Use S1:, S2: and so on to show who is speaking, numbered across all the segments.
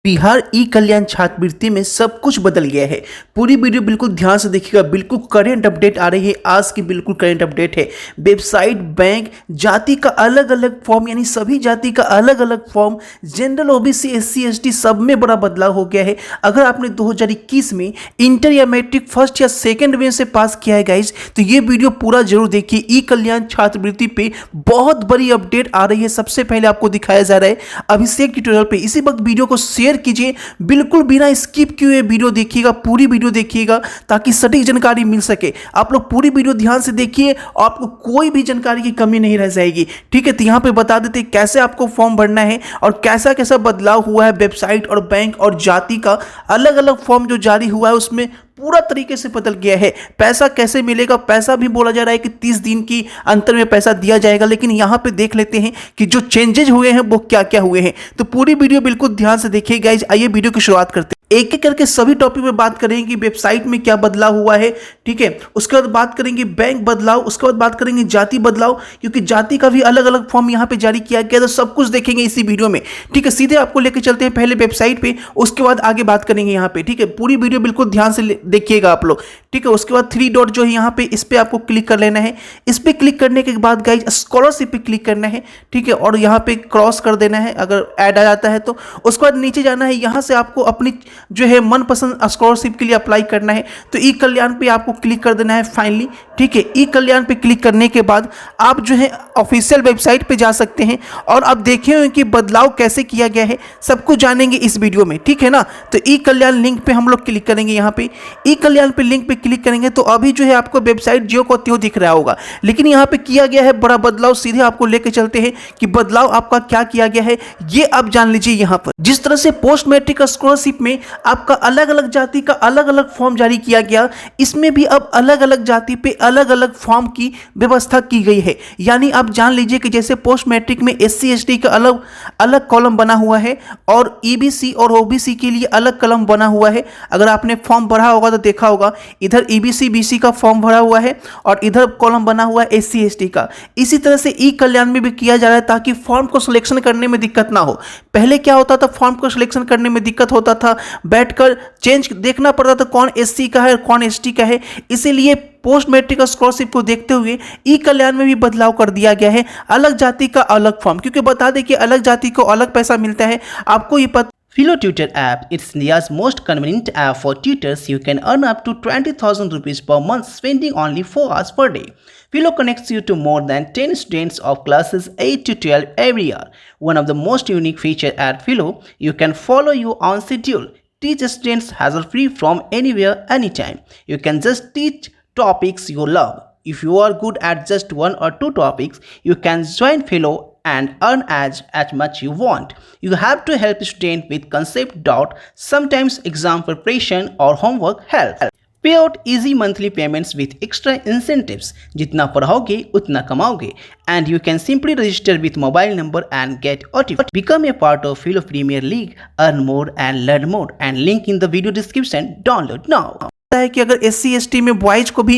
S1: बिहार ई कल्याण छात्रवृत्ति में सब कुछ बदल गया है। पूरी वीडियो बिल्कुल ध्यान से देखिएगा। बिल्कुल करंट अपडेट आ रही है, आज की बिल्कुल करंट अपडेट है। वेबसाइट, बैंक, जाति का अलग अलग फॉर्म, यानी सभी जाति का अलग अलग form, general, OBC, SC, ST सब में बड़ा बदलाव हो गया है। अगर आपने 2021 में इंटर या मैट्रिक फर्स्ट या सेकेंड में से पास किया है गाइज, तो ये वीडियो पूरा जरूर देखिए। ई कल्याण छात्रवृत्ति पे बहुत बड़ी अपडेट आ रही है। सबसे पहले आपको दिखाया जा रहा है अभिषेक ट्यूटोरियल पे। इसी वक्त वीडियो को शेयर कीजिए, बिल्कुल बिना स्किप किए वीडियो देखिएगा, पूरी वीडियो देखिएगा ताकि सटीक जानकारी मिल सके। आप लोग पूरी वीडियो ध्यान से देखिए और आपको कोई भी जानकारी की कमी नहीं रह जाएगी। ठीक है, तो यहाँ पे बता देते हैं कैसे आपको फॉर्म भरना है और कैसा कैसा बदलाव हुआ है। वेबसाइट और बैंक और जाति का अलग अलग फॉर्म जो जारी हुआ है उसमें पूरा तरीके से बदल गया है। पैसा कैसे मिलेगा, पैसा भी बोला जा रहा है कि 30 दिन की अंतर में पैसा दिया जाएगा, लेकिन यहाँ पे देख लेते हैं कि जो चेंजेज हुए हैं वो क्या क्या हुए हैं। तो पूरी वीडियो बिल्कुल ध्यान से देखिए गाइज। आइए वीडियो की शुरुआत करते हैं। एक एक करके सभी टॉपिक में बात करेंगे कि वेबसाइट में क्या बदलाव हुआ है। ठीक है, उसके बाद बात करेंगे बैंक बदलाव, उसके बाद बात करेंगे जाति बदलाव, क्योंकि जाति का भी अलग अलग फॉर्म यहाँ पे जारी किया गया। तो सब कुछ देखेंगे इसी वीडियो में। ठीक है, सीधे आपको लेकर चलते हैं पहले वेबसाइट पे, उसके बाद आगे बात करेंगे यहाँ पे। ठीक है, पूरी वीडियो बिल्कुल ध्यान से देखिएगा आप लोग। ठीक है, उसके बाद 3 डॉट जो है यहाँ पे, इस पे आपको क्लिक कर लेना है। इस पे क्लिक करने के बाद गाइज स्कॉलरशिप पे क्लिक करना है। ठीक है, और यहाँ पे क्रॉस कर देना है अगर ऐड आ जाता है तो। उसके बाद नीचे जाना है, यहाँ से आपको अपनी जो है मनपसंद स्कॉलरशिप के लिए अप्लाई करना है। तो ई कल्याण पे आपको क्लिक कर देना है फाइनली। ठीक है, ई कल्याण पे क्लिक करने के बाद आप जो है ऑफिशियल वेबसाइट पे जा सकते हैं और आप देखे हुए कि बदलाव कैसे किया गया है, सब कुछ जानेंगे इस वीडियो में। ठीक है ना, तो ई कल्याण लिंक पे हम लोग क्लिक करेंगे। यहाँ पे ई कल्याण पे लिंक पे क्लिक करेंगे तो अभी जो है आपको वेबसाइट ज्यों को त्यों दिख रहा होगा, लेकिन यहाँ पे किया गया है बड़ा बदलाव। सीधे आपको लेके चलते हैं कि बदलाव आपका क्या किया गया है, ये आप जान लीजिए। यहाँ पर जिस तरह से पोस्ट मैट्रिक स्कॉलरशिप में आपका अलग अलग जाति का अलग अलग फॉर्म जारी किया गया, इसमें भी अब अलग अलग जाति पे अलग अलग फॉर्म की व्यवस्था की गई है। यानी आप जान लीजिए कि जैसे पोस्ट मैट्रिक में एससी एसटी का अलग अलग कॉलम बना हुआ है और ईबीसी और ओबीसी के लिए अलग कॉलम बना हुआ है। अगर आपने फॉर्म भरा होगा तो देखा होगा, इधर ईबीसी बीसी का फॉर्म भरा हुआ है और इधर कॉलम बना हुआ है एससी एसटी का। इसी तरह से ई कल्याण में भी किया जा रहा है ताकि फॉर्म को सिलेक्शन करने में दिक्कत ना हो। पहले क्या होता था, फॉर्म को सिलेक्शन करने में दिक्कत होता था, बैठकर चेंज देखना पड़ता था कौन एससी का है और कौन एसटी का है। इसीलिए पोस्ट मैट्रिक स्कॉलरशिप को देखते हुए ई कल्याण में भी बदलाव कर दिया गया है। अलग जाति का अलग फॉर्म, क्योंकि बता दें कि अलग जाति को अलग पैसा मिलता है, आपको ये पता।
S2: Philo Tutor app, it's India's most convenient app for tutors. You can earn up to 20,000 rupees per month spending only 4 hours per day. Philo connects you to more than 10 students of classes 8 to 12 every year. One of the most unique features at Philo, you can follow you on schedule. Teach students hassle-free from anywhere, anytime. You can just teach topics you love. If you are good at just 1 or 2 topics, you can join Philo and earn as much you want. You have to help student with concept doubt, sometimes exam preparation or homework help. Pay out easy monthly payments with extra incentives. जितना पढ़ाओगे उतना कमाओगे. And you can simply register with mobile number and get OTP. Become a part of Philo Premier League. Earn more and learn more. And link in the video description. Download now.
S1: है कि अगर SC ST में boys को भी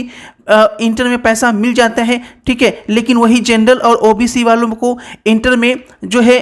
S1: inter में पैसा मिल जाता है, ठीक है, लेकिन वही जनरल और ओबीसी वालों को इंटर में जो है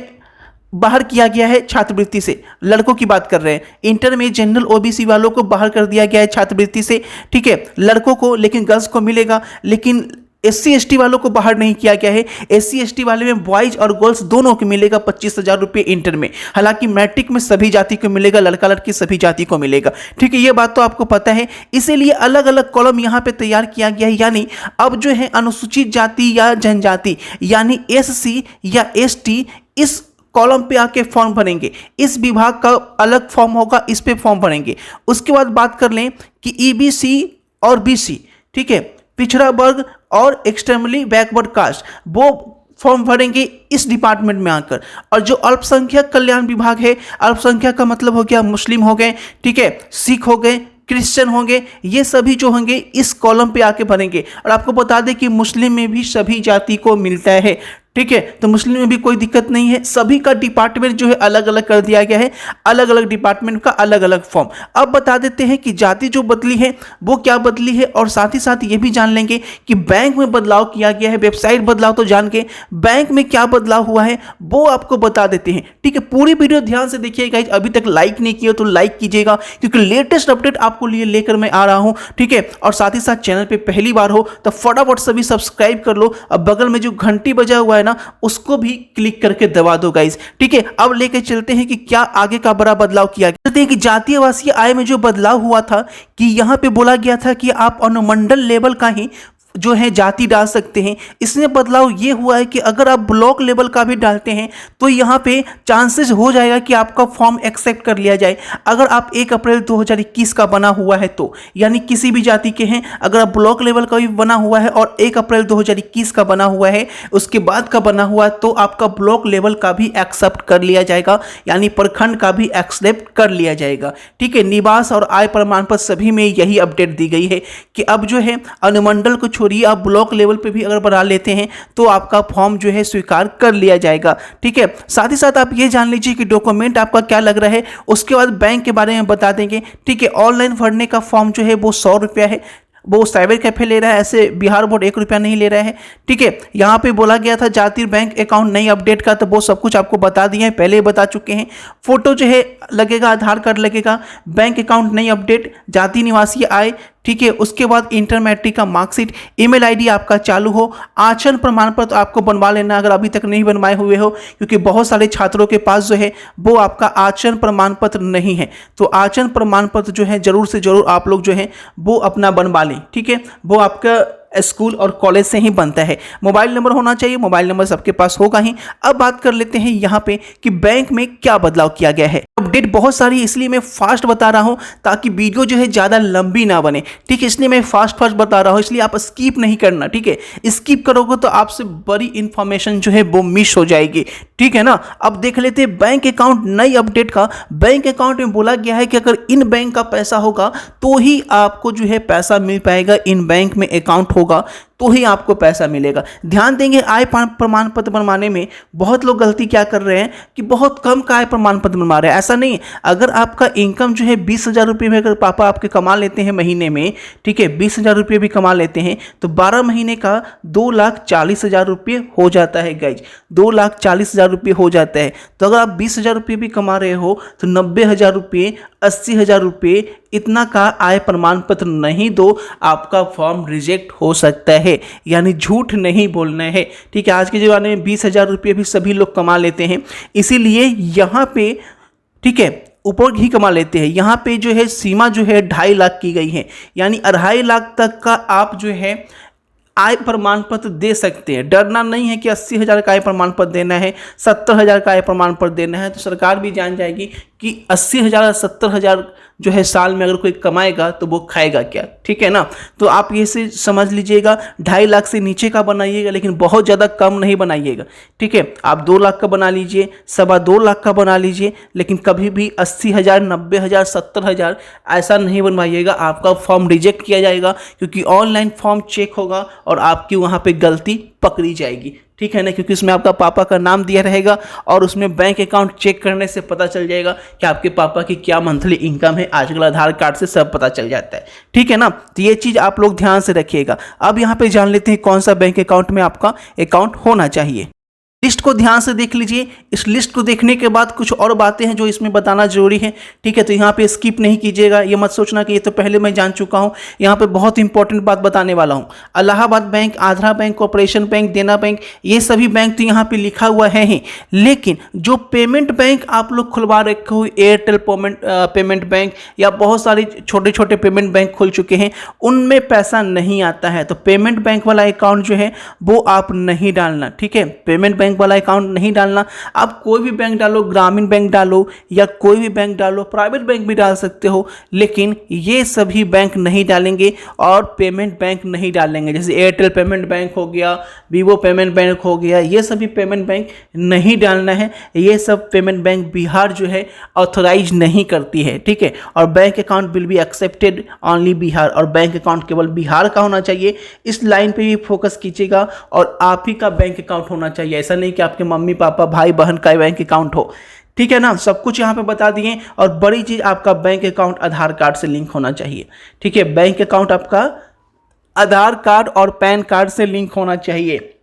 S1: बाहर किया गया है छात्रवृत्ति से। लड़कों की बात कर रहे हैं, इंटर में जनरल ओबीसी वालों को बाहर कर दिया गया है छात्रवृत्ति से। ठीक है, लड़कों को, लेकिन गर्ल्स को मिलेगा, लेकिन एससी एसटी वालों को बाहर नहीं किया गया है। एससी एसटी वाले में बॉयज और गर्ल्स दोनों को मिलेगा 25,000 रुपये इंटर में। हालांकि मैट्रिक में सभी जाति को मिलेगा, लड़का लड़की सभी जाति को मिलेगा। ठीक है, ये बात तो आपको पता है। इसीलिए अलग अलग कॉलम यहाँ पे तैयार किया गया है। यानी अब जो है अनुसूचित जाति या जनजाति यानी एससी या एसटी इस कॉलम पे आके फॉर्म भरेंगे। इस विभाग का अलग फॉर्म होगा, इस पे फॉर्म भरेंगे। उसके बाद बात कर लें कि ईबीसी और बीसी, ठीक है, पिछड़ा वर्ग और एक्सट्रीमली बैकवर्ड कास्ट, वो फॉर्म भरेंगे इस डिपार्टमेंट में आकर। और जो अल्पसंख्यक कल्याण विभाग है, अल्पसंख्यक का मतलब हो गया मुस्लिम हो गए, ठीक है, सिख हो गए, क्रिश्चियन होंगे, ये सभी जो होंगे इस कॉलम पे आके भरेंगे। और आपको बता दें कि मुस्लिम में भी सभी जाति को मिलता है। ठीक है। तो मुस्लिम में भी कोई दिक्कत नहीं है, सभी का डिपार्टमेंट जो है अलग अलग कर दिया गया है, अलग अलग डिपार्टमेंट का अलग अलग फॉर्म। अब बता देते हैं कि जाति जो बदली है वो क्या बदली है, और साथ ही साथ ये भी जान लेंगे कि बैंक में बदलाव किया गया है, वेबसाइट बदलाव तो जान के बैंक में क्या बदलाव हुआ है वो आपको बता देते हैं। ठीक है, पूरी वीडियो ध्यान से देखिएगा। अभी तक लाइक नहीं किया तो लाइक कीजिएगा, क्योंकि लेटेस्ट अपडेट आपको लिए लेकर मैं आ रहा हूं। ठीक है, और साथ ही साथ चैनल पे पहली बार हो तो फटाफट सभी सब्सक्राइब कर लो, और बगल में जो घंटी बजा हुआ है ना उसको भी क्लिक करके दबा दो गाइस। ठीक है, अब लेके चलते हैं कि क्या आगे का बड़ा बदलाव किया गया। कहते हैं कि जातीय आवासीय आय में जो बदलाव हुआ था कि यहां पे बोला गया था कि आप अनुमंडल लेवल का ही जो है जाति डाल सकते हैं। इसमें बदलाव ये हुआ है कि अगर आप ब्लॉक लेवल का भी डालते हैं तो यहाँ पे चांसेस हो जाएगा कि आपका फॉर्म एक्सेप्ट कर लिया जाए। अगर आप 1 अप्रैल 2021 का बना हुआ है तो, यानी किसी भी जाति के हैं, अगर आप ब्लॉक लेवल का भी बना हुआ है और 1 अप्रैल 2021 का बना हुआ है, उसके बाद का बना हुआ, तो आपका ब्लॉक लेवल का भी एक्सेप्ट कर लिया जाएगा, यानी प्रखंड का भी एक्सेप्ट कर लिया जाएगा। ठीक है, निवास और आय प्रमाण पत्र सभी में यही अपडेट दी गई है कि अब जो है अनुमंडल को छोड़िए आप ब्लॉक लेवल पे भी अगर बना लेते हैं तो आपका फॉर्म जो है स्वीकार कर लिया जाएगा। ठीक है, साथ ही साथ आप ये जान लीजिए कि डॉक्यूमेंट आपका क्या लग रहा है, उसके बाद बैंक के बारे में बता देंगे। ठीक है, ऑनलाइन भरने का फॉर्म जो है वो 100 रुपया है, वो साइबर कैफे ले रहा है, ऐसे बिहार बोर्ड 1 रुपया नहीं ले रहा है। ठीक है, यहाँ पे बोला गया था जातीय बैंक अकाउंट नई अपडेट का, तो वो सब कुछ आपको बता दिए हैं, पहले ही बता चुके हैं। फोटो जो है लगेगा, आधार कार्ड लगेगा, बैंक अकाउंट नई अपडेट, जाति निवासी आय। ठीक है, उसके बाद इंटर मैट्रिक का मार्कशीट, ईमेल आईडी आपका चालू हो, आचरण प्रमाण पत्र आपको बनवा लेना अगर अभी तक नहीं बनवाए हुए हो, क्योंकि बहुत सारे छात्रों के पास जो है वो आपका आचरण प्रमाण पत्र नहीं है। तो आचरण प्रमाण पत्र जो है जरूर से जरूर आप लोग जो है वो अपना बनवा लें। ठीक है, वो आपका स्कूल और कॉलेज से ही बनता है। मोबाइल नंबर होना चाहिए, मोबाइल नंबर सबके पास होगा ही। अब बात कर लेते हैं यहाँ पे कि बैंक में क्या बदलाव किया गया है। अपडेट बहुत सारी, इसलिए मैं फास्ट बता रहा हूँ ताकि वीडियो जो है ज़्यादा लंबी ना बने। ठीक है, इसलिए मैं फास्ट बता रहा हूँ, इसलिए आप स्किप नहीं करना। ठीक है, स्किप करोगे तो आपसे बड़ी इंफॉर्मेशन जो है वो मिस हो जाएगी। ठीक है ना। अब देख लेते हैं बैंक अकाउंट नई अपडेट का। बैंक अकाउंट में बोला गया है कि अगर इन बैंक का पैसा होगा तो ही आपको जो है पैसा मिल पाएगा, इन बैंक में अकाउंट होगा तो ही आपको पैसा मिलेगा। ध्यान देंगे, आय प्रमाण पत्र बनवाने में बहुत लोग गलती क्या कर रहे हैं कि बहुत कम का आय प्रमाण पत्र बनवा रहे हैं। ऐसा नहीं, अगर आपका इनकम जो है 20,000 रुपये में अगर पापा आपके कमा लेते हैं महीने में, ठीक है 20,000 रुपये भी कमा लेते हैं, तो 12 महीने का 2,40,000 रुपये हो जाता है गाइज, 2,40,000 रुपये हो जाता है। तो अगर आप 20,000 रुपये भी कमा रहे हो तो 90,000 रुपये, 80,000 रुपये इतना का आय प्रमाण पत्र नहीं दो, आपका फॉर्म रिजेक्ट हो सकता है। यानी झूठ नहीं बोलना है। ठीक है, आज के ज़माने में 20,000 रुपये भी सभी लोग कमा लेते हैं, इसीलिए यहाँ पे ठीक है ऊपर ही कमा लेते हैं। यहाँ पे जो है सीमा जो है 2.5 लाख की गई है, यानी 2.5 लाख तक का आप जो है आय प्रमाण पत्र दे सकते हैं। डरना नहीं है कि 80,000 का आय प्रमाण पत्र देना है, 70,000 का आय प्रमाण पत्र देना है, तो सरकार भी जान जाएगी कि 80,000 या 70,000 जो है साल में अगर कोई कमाएगा तो वो खाएगा क्या। ठीक है ना। तो आप ये से समझ लीजिएगा, 2.5 लाख से नीचे का बनाइएगा, लेकिन बहुत ज़्यादा कम नहीं बनाइएगा। ठीक है, आप 2 लाख का बना लीजिए, 2.25 लाख का बना लीजिए, लेकिन कभी भी 80,000, 90,000, 70,000 ऐसा नहीं बनवाइएगा। आपका फॉर्म रिजेक्ट किया जाएगा, क्योंकि ऑनलाइन फॉर्म चेक होगा और आपकी वहाँ पे गलती पकड़ी जाएगी। ठीक है ना, क्योंकि उसमें आपका पापा का नाम दिया रहेगा और उसमें बैंक अकाउंट चेक करने से पता चल जाएगा कि आपके पापा की क्या मंथली इनकम है। आजकल आधार कार्ड से सब पता चल जाता है। ठीक है ना, तो ये चीज़ आप लोग ध्यान से रखिएगा। अब यहाँ पे जान लेते हैं कौन सा बैंक अकाउंट में आपका अकाउंट होना चाहिए। लिस्ट को ध्यान से देख लीजिए। इस लिस्ट को देखने के बाद कुछ और बातें हैं जो इसमें बताना जरूरी है। ठीक है, तो यहाँ पे स्किप नहीं कीजिएगा। ये मत सोचना कि ये तो पहले मैं जान चुका हूँ। यहाँ पे बहुत इंपॉर्टेंट बात बताने वाला हूँ। Allahabad bank, Andhra bank, corporation bank, देना बैंक, ये सभी बैंक तो यहाँ पे लिखा हुआ है ही, लेकिन जो पेमेंट बैंक आप लोग खुलवा रखे हो, एयरटेल पेमेंट बैंक या बहुत सारे छोटे छोटे पेमेंट बैंक खुल चुके हैं, उनमें पैसा नहीं आता है। तो पेमेंट बैंक वाला अकाउंट जो है वो आप नहीं डालना। ठीक है, पेमेंट बैंक बैंक वाला अकाउंट नहीं डालना। आप कोई भी बैंक डालो, ग्रामीण बैंक डालो या कोई भी बैंक डालो, प्राइवेट बैंक भी डाल सकते हो, लेकिन ये सभी बैंक नहीं डालेंगे और पेमेंट बैंक नहीं डालेंगे। जैसे एयरटेल पेमेंट बैंक हो गया, वीवो पेमेंट बैंक हो गया, ये सभी पेमेंट बैंक नहीं डालना है। ये सब पेमेंट बैंक बिहार जो है ऑथोराइज नहीं करती है, ठीक है। और bank account will be accepted only Bihar, और बैंक अकाउंट केवल बिहार का होना चाहिए। इस लाइन पे भी फोकस कीजिएगा और आप ही का बैंक अकाउंट होना चाहिए। ऐसा नहीं कि आपके मम्मी पापा भाई बहन का बैंक अकाउंट हो, ठीक है ना। सब कुछ यहाँ पे बता दिए। और बड़ी चीज़, आपका बैंक अकाउंट आधार कार्ड से लिंक होना चाहिए, ठीक है। बैंक अकाउंट आपका आधार कार्ड और पैन कार्ड से लिंक होना चाहिए।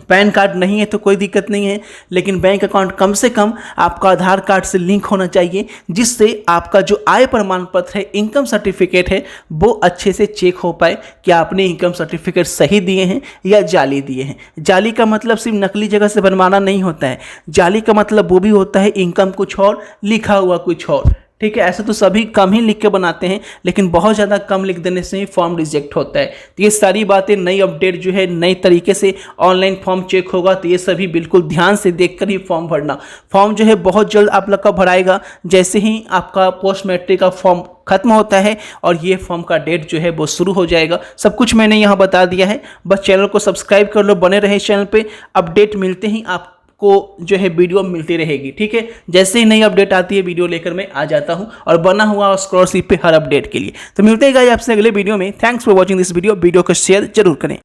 S1: पैन कार्ड नहीं है तो कोई दिक्कत नहीं है, लेकिन बैंक अकाउंट कम से कम आपका आधार कार्ड से लिंक होना चाहिए, जिससे आपका जो आय प्रमाण पत्र है, इनकम सर्टिफिकेट है, वो अच्छे से चेक हो पाए कि आपने इनकम सर्टिफिकेट सही दिए हैं या जाली दिए हैं। जाली का मतलब सिर्फ नकली जगह से बनवाना नहीं होता है। जाली का मतलब वो भी होता है इनकम कुछ और, लिखा हुआ कुछ और, ठीक है। ऐसे तो सभी कम ही लिख के बनाते हैं, लेकिन बहुत ज़्यादा कम लिख देने से ही फॉर्म रिजेक्ट होता है। तो ये सारी बातें, नई अपडेट जो है, नई तरीके से ऑनलाइन फॉर्म चेक होगा, तो ये सभी बिल्कुल ध्यान से देखकर ही फॉर्म भरना। फॉर्म जो है बहुत जल्द आप लोग का भराएगा, जैसे ही आपका पोस्ट मैट्रिक का फॉर्म खत्म होता है और ये फॉर्म का डेट जो है वो शुरू हो जाएगा। सब कुछ मैंने यहाँ बता दिया है, बस चैनल को सब्सक्राइब कर लो, बने रहे चैनल पे। अपडेट मिलते ही आप को जो है वीडियो मिलती रहेगी, ठीक है। जैसे ही नई अपडेट आती है वीडियो लेकर मैं आ जाता हूं और बना हुआ स्कॉलरशिप पे हर अपडेट के लिए। तो मिलते हैं गाइस आपसे अगले वीडियो में। Thanks for watching this video. Video को शेयर जरूर करें।